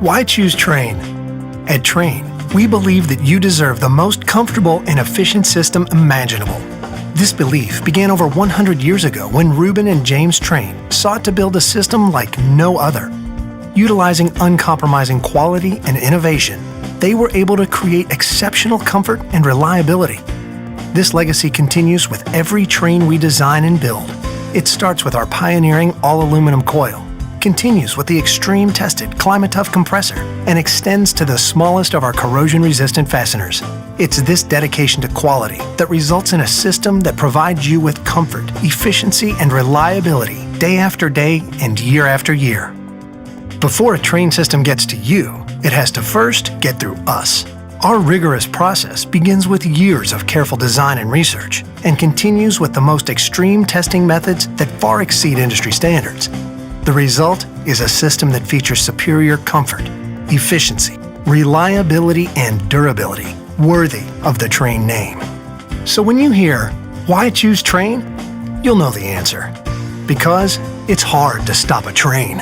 Why choose Trane? At Trane, we believe that you deserve the most comfortable and efficient system imaginable. This belief began over 100 years ago when Reuben and James Trane sought to build a system like no other. Utilizing uncompromising quality and innovation, they were able to create exceptional comfort and reliability. This legacy continues with every Trane we design and build. It starts with our pioneering all-aluminum coil, continues with the extreme-tested Climate-Tough compressor, and extends to the smallest of our corrosion-resistant fasteners. It's this dedication to quality that results in a system that provides you with comfort, efficiency, and reliability day after day and year after year. Before a Trane system gets to you, it has to first get through us. Our rigorous process begins with years of careful design and research and continues with the most extreme testing methods that far exceed industry standards. The result is a system that features superior comfort, efficiency, reliability, and durability, worthy of the Trane name. So when you hear, "Why choose Trane?" you'll know the answer. Because it's hard to stop a train.